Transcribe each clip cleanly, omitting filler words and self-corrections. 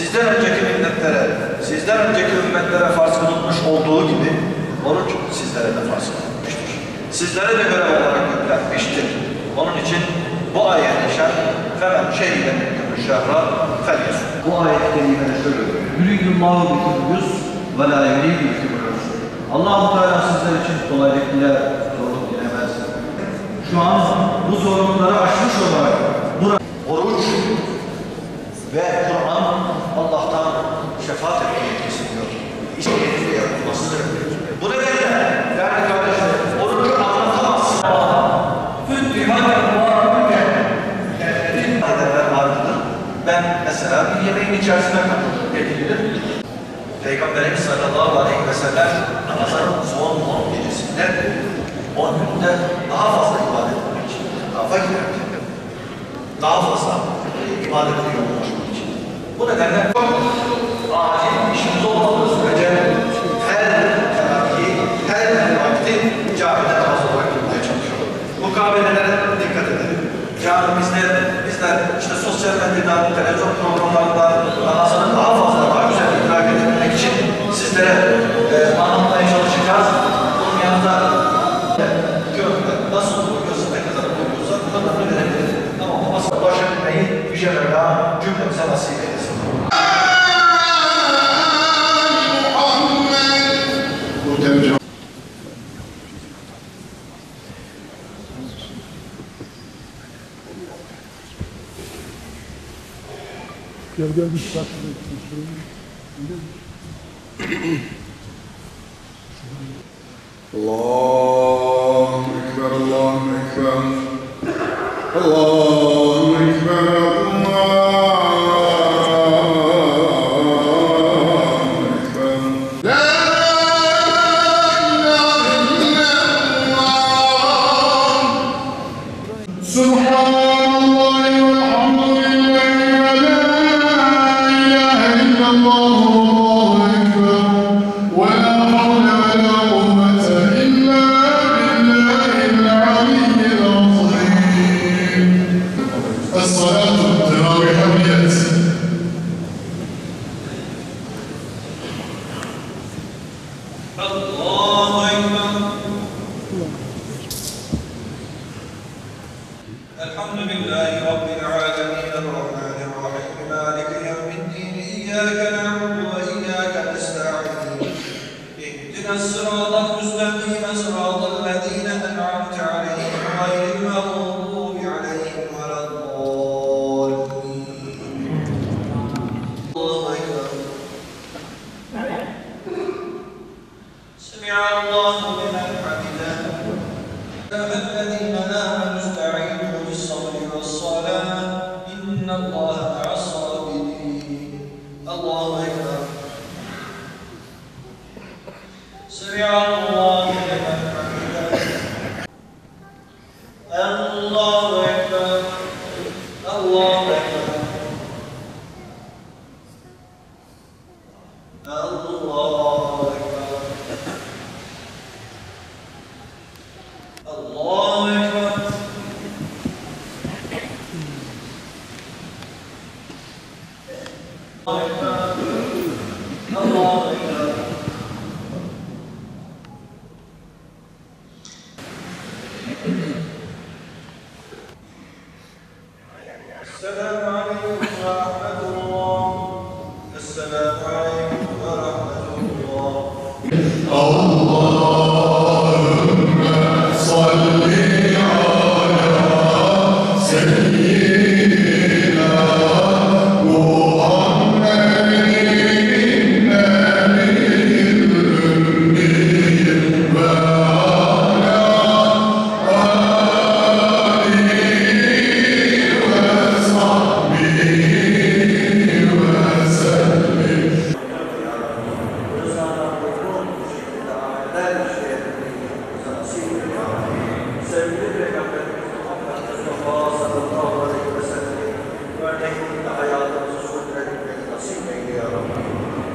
sizden önceki milletlere, sizden önceki ümmetlere farz kılınmış olduğu gibi oruç sizlere de farz kılınmıştır. Sizlere de görev olarak yüklenmiştir. Onun için bu ayet-i şerh femen şehiden minkum şehra felyesum. Bu ayet-i kerimede şöyle diyor. Yuridullahu bikumul yusr ve la yuridu bikumul usr. Allah-u Teala sizler için kolaylık diler, zorluk dilemez. Şu an bu zorlukları aşmış olarak oruç ve Kur'an Allah'tan şefaat etmeyi yetkisi diyor. İşte yetkili yapılması. Bu nedenle değerli kardeşlerim, orucu anlatamazsın. Ben mesela bir yemeğin içerisine katıldım, getirilir. Peygamberimiz sallallahu aleyhi ve sellem Ramazan'ın son 10 gecesinde 10 günde daha fazla ibadet etmek için, daha girerken, daha fazla ibadetine yoğunlaşmak için. Bu nedenle acil işimiz olmadığı sürece her teravihi, her vakti camide namaz olarak kılmaya çalışıyoruz. Mukabelelere dikkat edelim. Camimizde bizler işte sosyal medyadan, televizyon programlarında namazını daha fazla, daha güzel idrak edebilmek için sizlere anlatmaya çalışacağız. Bunun yanında görme, nasıl oluyorsa, ne kadar oluyorsa bunları verebiliriz. Ama namazla ulaşabilmeyi Yüce Mevla cümlemize nasip eylesin. Gel bir saat. Allahu Ekber, Allahu Ekber. Allahu Ekber, Allahu Ekber. La ilahe illallah. Subhanallah velhamdülillah ve la ilahe illallah. Allahu Ekber. Ve la havle ve la kuvvete illa billahil aliyyil azim. Es-salatu teravih niyet. Allahu Ekber. Elhamdülillahi Rabbil alemin. Errahmanirrahim. Maliki yevmiddin. İyyâke na'budu ve iyyâke nesta'in. İhdinas sıratal müstakîm. Sıratal lezîne en'amte aleyhim gayril mağdûbi aleyhim veleddâllîn. Allahu Ekber. سمع الله لمن حمده. الذين آمنوا استعينوا بالصبر والصلاة إن الله مع الصابرين. الله أكبر. سمع الله لمن حمده. الله أكبر. الله أكبر. الله أكبر. الله أكبر. الله أكبر. السلام عليكم ورحمة الله. السلام عليكم ورحمة الله. اللهم صل على سيدنا محمد النبي الأمي وعلى آله وصحبه وسلم. Sevgili Peygamberimiz Muhammed Mustafa sallallahu aleyhi ve sellem'in örneğinde hayatımızı sürdürebilmeyi nasip eyle ya Rabbi.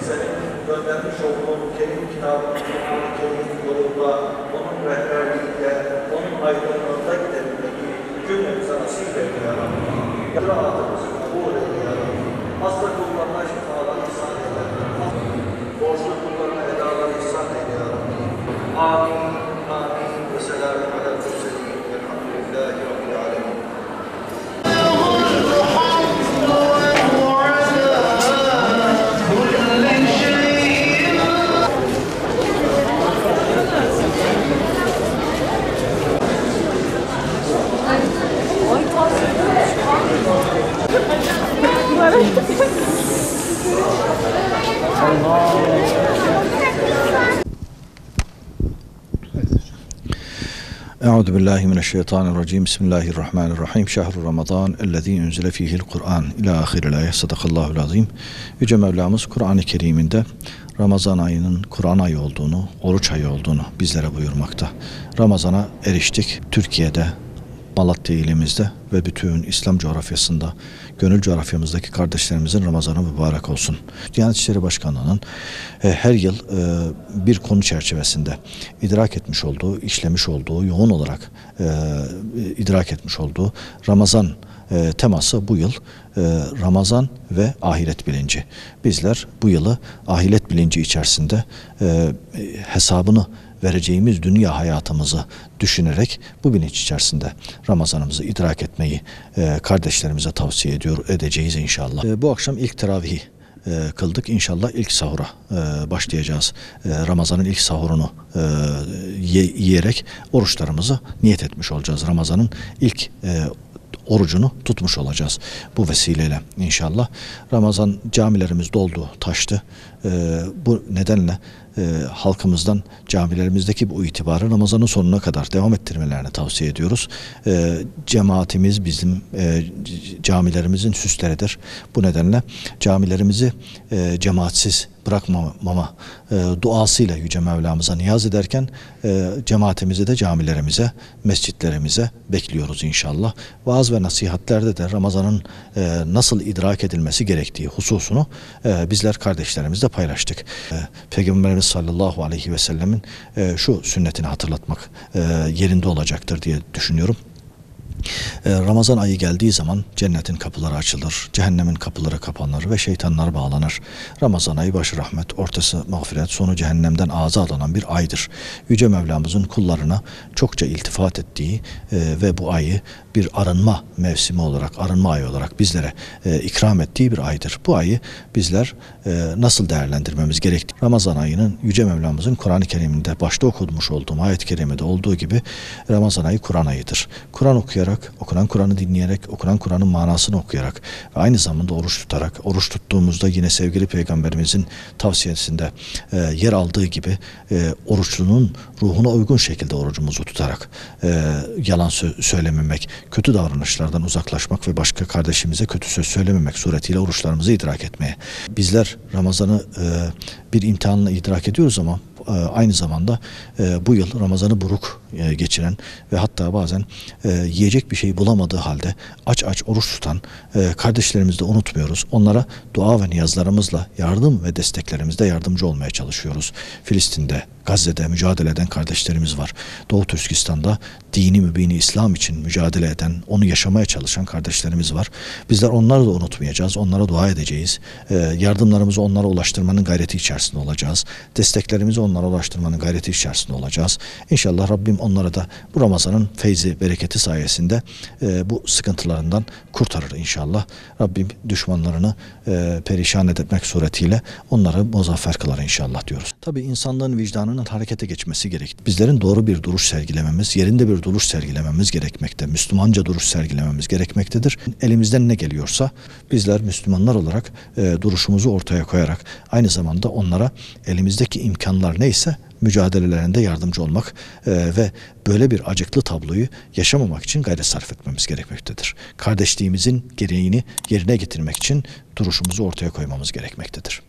Senin göndermiş olduğun kerim kitabını, Kur'an-ı Kerim yolunda, onun rehberliğinde, onun aydınlığında gidebilmeyi cümlemize nasip eyle ya Rabbi. Dualarımızı kabul eyle ya Rabbi. Hasta kullarına şifa onları. Euzu billahi mineşşeytanirracim. Bismillahirrahmanirrahim. Şehru Ramazan ellezî unzile fîhil Kur'an ila ahiril ayet. Sadakallahul azim. Yüce Mevlamız Kur'an-ı Kerim'inde Ramazan ayının Kur'an ayı olduğunu, oruç ayı olduğunu bizlere buyurmakta. Ramazana eriştik. Türkiye'de, Malatya ilimizde ve bütün İslam coğrafyasında, gönül coğrafyamızdaki kardeşlerimizin Ramazanı mübarek olsun. Diyanet İşleri Başkanlığı'nın her yıl bir konu çerçevesinde idrak etmiş olduğu, işlemiş olduğu, yoğun olarak idrak etmiş olduğu Ramazan teması bu yıl Ramazan ve ahiret bilinci. Bizler bu yılı ahiret bilinci içerisinde hesabını vereceğimiz dünya hayatımızı düşünerek bu bilinç içerisinde Ramazanımızı idrak etmeyi kardeşlerimize tavsiye edeceğiz inşallah. Bu akşam ilk teravihi kıldık. İnşallah ilk sahura başlayacağız. Ramazan'ın ilk sahurunu yiyerek oruçlarımızı niyet etmiş olacağız. Ramazan'ın ilk orucunu tutmuş olacağız bu vesileyle inşallah. Ramazan camilerimiz doldu, taştı. Bu nedenle halkımızdan camilerimizdeki bu itibarı Ramazan'ın sonuna kadar devam ettirmelerini tavsiye ediyoruz. Cemaatimiz bizim camilerimizin süsleridir. Bu nedenle camilerimizi cemaatsiz bırakmama duasıyla Yüce Mevlamıza niyaz ederken cemaatimizi de camilerimize, mescitlerimize bekliyoruz inşallah. Vaaz ve nasihatlerde de Ramazan'ın nasıl idrak edilmesi gerektiği hususunu bizler kardeşlerimizle paylaştık. Peygamberimiz sallallahu aleyhi ve sellemin şu sünnetini hatırlatmak yerinde olacaktır diye düşünüyorum. Ramazan ayı geldiği zaman cennetin kapıları açılır, cehennemin kapıları kapanır ve şeytanlar bağlanır. Ramazan ayı başı rahmet, ortası mağfiret, sonu cehennemden ağza alınan bir aydır. Yüce Mevlamızın kullarına çokça iltifat ettiği ve bu ayı bir arınma mevsimi olarak, arınma ayı olarak bizlere ikram ettiği bir aydır. Bu ayı bizler nasıl değerlendirmemiz gerektiği, Ramazan ayının Yüce Mevlamızın Kur'an-ı Kerim'inde başta okumuş olduğum ayet-i kerimede olduğu gibi Ramazan ayı Kur'an ayıdır. Kur'an okuyarak, okunan Kur'an'ı dinleyerek, okunan Kur'an'ın manasını okuyarak ve aynı zamanda oruç tutarak, oruç tuttuğumuzda yine sevgili Peygamberimizin tavsiyesinde yer aldığı gibi oruçlunun ruhuna uygun şekilde orucumuzu tutarak yalan söylememek, kötü davranışlardan uzaklaşmak ve başka kardeşimize kötü söz söylememek suretiyle oruçlarımızı idrak etmeye. Bizler Ramazan'ı bir imtihanla idrak ediyoruz ama aynı zamanda bu yıl Ramazan'ı buruk geçiren ve hatta bazen yiyecek bir şey bulamadığı halde aç oruç tutan kardeşlerimizi de unutmuyoruz. Onlara dua ve niyazlarımızla yardım ve desteklerimizle yardımcı olmaya çalışıyoruz. Filistin'de, Gazze'de mücadele eden kardeşlerimiz var. Doğu Türkistan'da dini mübini İslam için mücadele eden, onu yaşamaya çalışan kardeşlerimiz var. Bizler onları da unutmayacağız. Onlara dua edeceğiz. Yardımlarımızı onlara ulaştırmanın gayreti içerisinde olacağız. Desteklerimizi onlara ulaştırmanın gayreti içerisinde olacağız. İnşallah Rabbim onlara da bu Ramazan'ın feyzi, bereketi sayesinde bu sıkıntılarından kurtarır inşallah. Rabbim düşmanlarını perişan etmek suretiyle onları muzaffer kılar inşallah diyoruz. Tabii insanlığın vicdanının harekete geçmesi gerek. Bizlerin doğru bir duruş sergilememiz, yerinde bir duruş sergilememiz gerekmekte. Müslümanca duruş sergilememiz gerekmektedir. Elimizden ne geliyorsa bizler Müslümanlar olarak duruşumuzu ortaya koyarak aynı zamanda onlara elimizdeki imkanlar neyse mücadelelerinde yardımcı olmak ve böyle bir acıklı tabloyu yaşamamak için gayret sarf etmemiz gerekmektedir. Kardeşliğimizin gereğini yerine getirmek için duruşumuzu ortaya koymamız gerekmektedir.